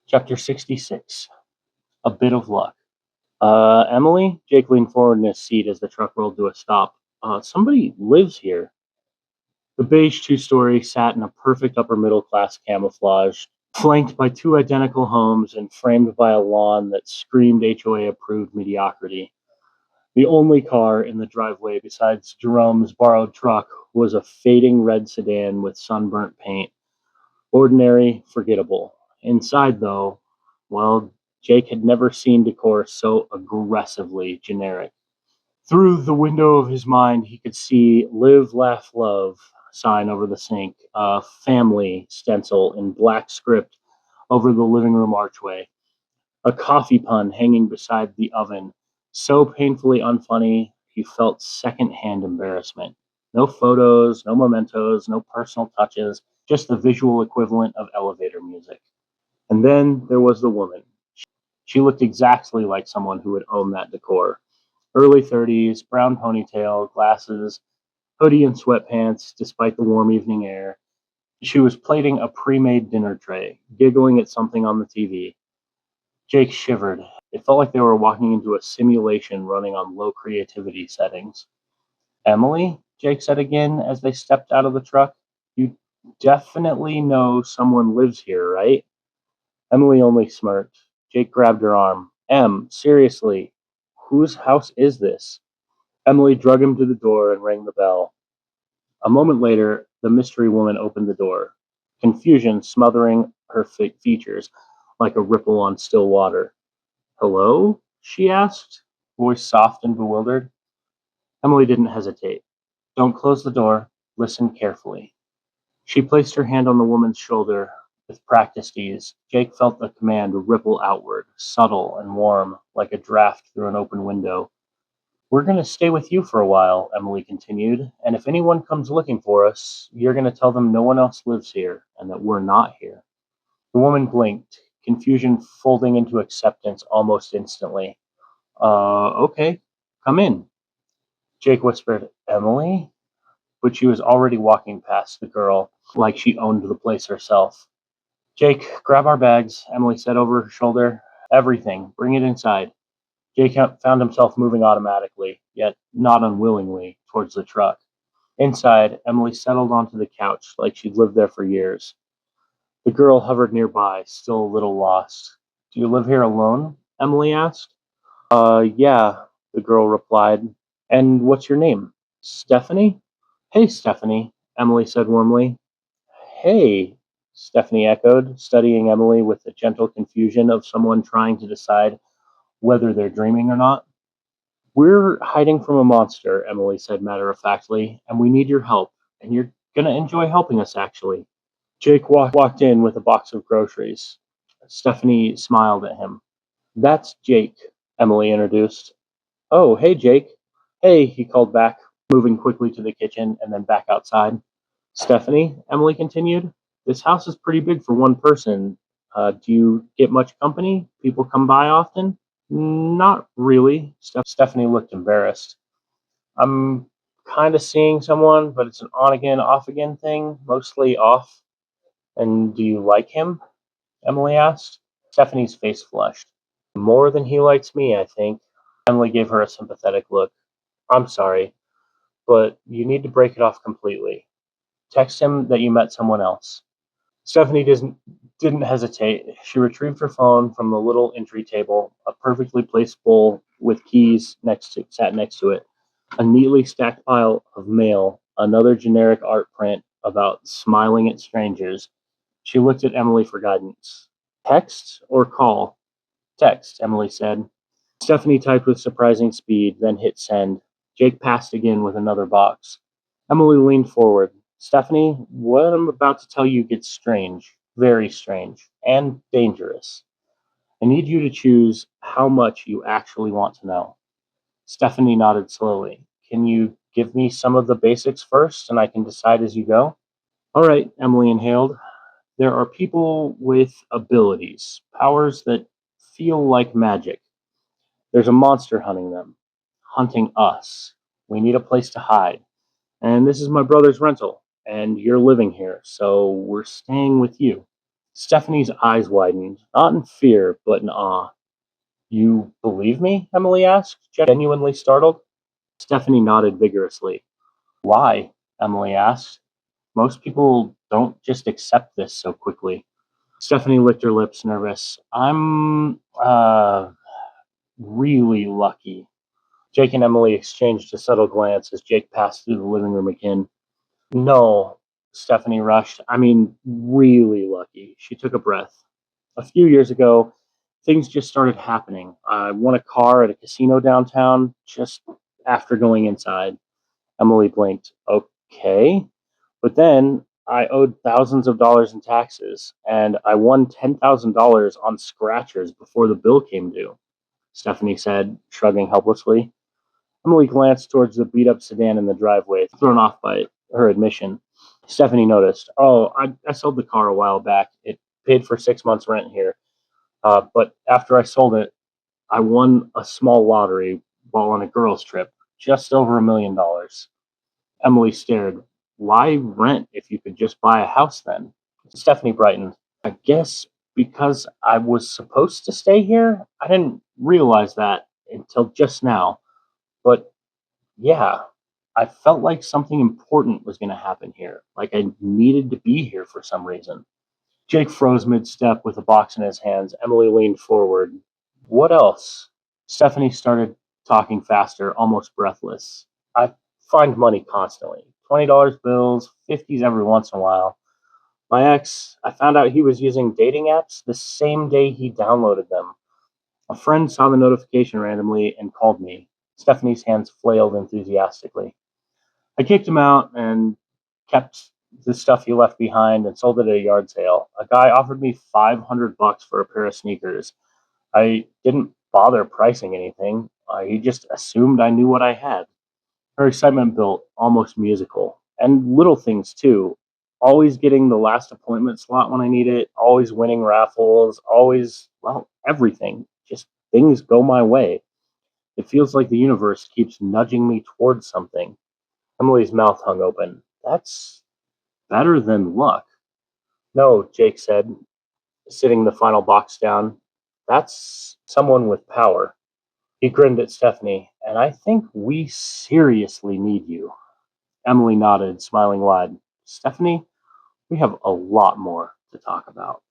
Chapter 66. A Bit of Luck. Emily? Jake leaned forward in his seat as the truck rolled to a stop. Somebody lives here. The beige two-story sat in a perfect upper-middle-class camouflage, flanked by two identical homes and framed by a lawn that screamed HOA-approved mediocrity. The only car in the driveway besides Jerome's borrowed truck was a fading red sedan with sunburnt paint. Ordinary, forgettable. Inside, though, well, Jake had never seen decor so aggressively generic. Through the window of his mind, he could see "Live, Laugh, Love" sign over the sink, a family stencil in black script over the living room archway, a coffee pun hanging beside the oven, so painfully unfunny he felt second-hand embarrassment. No photos, no mementos, no personal touches, just the visual equivalent of elevator music. And then there was the woman. She looked exactly like someone who would own that decor. Early 30s, brown ponytail, glasses, hoodie and sweatpants, despite the warm evening air. She was plating a pre-made dinner tray, giggling at something on the TV. Jake shivered. It felt like they were walking into a simulation running on low creativity settings. "Emily?" Jake said again as they stepped out of the truck. "You definitely know someone lives here, right?" Emily only smirked. Jake grabbed her arm. Seriously, whose house is this?" Emily drug him to the door and rang the bell. A moment later, the mystery woman opened the door, confusion smothering her features like a ripple on still water. "Hello?" she asked, voice soft and bewildered. Emily didn't hesitate. "Don't close the door. Listen carefully." She placed her hand on the woman's shoulder with practiced ease. Jake felt the command ripple outward, subtle and warm, like a draft through an open window. "We're going to stay with you for a while," Emily continued, "and if anyone comes looking for us, you're going to tell them no one else lives here and that we're not here." The woman blinked, confusion folding into acceptance almost instantly. Okay, come in." Jake whispered, "Emily?" But she was already walking past the girl like she owned the place herself. "Jake, grab our bags," Emily said over her shoulder. "Everything. Bring it inside." Jake found himself moving automatically, yet not unwillingly, towards the truck. Inside, Emily settled onto the couch like she'd lived there for years. The girl hovered nearby, still a little lost. "Do you live here alone?" Emily asked. Yeah," the girl replied. "And what's your name?" "Stephanie?" "Hey, Stephanie," Emily said warmly. "Hey," Stephanie echoed, studying Emily with the gentle confusion of someone trying to decide whether they're dreaming or not. "We're hiding from a monster," Emily said matter-of-factly, "and we need your help, and you're gonna enjoy helping us, actually." Jake walked in with a box of groceries. Stephanie smiled at him. "That's Jake," Emily introduced. "Oh, hey, Jake." "Hey," he called back, moving quickly to the kitchen and then back outside. "Stephanie," Emily continued, "this house is pretty big for one person. Do you get much company? People come by often?" "Not really." Stephanie looked embarrassed. "I'm kind of seeing someone, but it's an on again, off again thing, mostly off." "And do you like him?" Emily asked. Stephanie's face flushed. "More than he likes me, I think." Emily gave her a sympathetic look. "I'm sorry, but you need to break it off completely. Text him that you met someone else." Stephanie didn't hesitate. She retrieved her phone from the little entry table, a perfectly placed bowl with keys sat next to it, a neatly stacked pile of mail, another generic art print about smiling at strangers. She looked at Emily for guidance. "Text or call?" "Text," Emily said. Stephanie typed with surprising speed, then hit send. Jake passed again with another box. Emily leaned forward. "Stephanie, what I'm about to tell you gets strange, very strange, and dangerous. I need you to choose how much you actually want to know." Stephanie nodded slowly. "Can you give me some of the basics first, and I can decide as you go?" "All right," Emily inhaled. "There are people with abilities, powers that feel like magic. There's a monster hunting them, hunting us. We need a place to hide. And this is my brother's rental, and you're living here, so we're staying with you." Stephanie's eyes widened, not in fear, but in awe. You believe me? Emily asked, genuinely startled. Stephanie nodded vigorously. Why? Emily asked. Most people don't just accept this so quickly. Stephanie licked her lips, nervous. I'm, really lucky. Jake and Emily exchanged a subtle glance as Jake passed through the living room again. No, Stephanie rushed. I mean, really lucky. She took a breath. A few years ago, things just started happening. I won a car at a casino downtown just after going inside. Emily blinked. Okay. But then I owed thousands of dollars in taxes, and I won $10,000 on scratchers before the bill came due, Stephanie said, shrugging helplessly. Emily glanced towards the beat up sedan in the driveway, thrown off by her admission. Stephanie noticed. Oh, I sold the car a while back. It paid for 6 months' rent here. But after I sold it, I won a small lottery while on a girls' trip, just over $1 million. Emily stared. Why rent if you could just buy a house then? Stephanie brightened. I guess because I was supposed to stay here? I didn't realize that until just now. But yeah, I felt like something important was going to happen here. Like I needed to be here for some reason. Jake froze mid step with a box in his hands. Emily leaned forward. What else? Stephanie started talking faster, almost breathless. I find money constantly. $20 bills, 50s every once in a while. My ex, I found out he was using dating apps the same day he downloaded them. A friend saw the notification randomly and called me. Stephanie's hands flailed enthusiastically. I kicked him out and kept the stuff he left behind and sold it at a yard sale. A guy offered me $500 for a pair of sneakers. I didn't bother pricing anything. He just assumed I knew what I had. Her excitement built, almost musical. And little things too. Always getting the last appointment slot when I need it, always winning raffles, always, well, everything. Just things go my way. It feels like the universe keeps nudging me towards something. Emily's mouth hung open. That's better than luck. No, Jake said, sitting the final box down. That's someone with power. He grinned at Stephanie, and I think we seriously need you. Emily nodded, smiling wide. Stephanie, we have a lot more to talk about.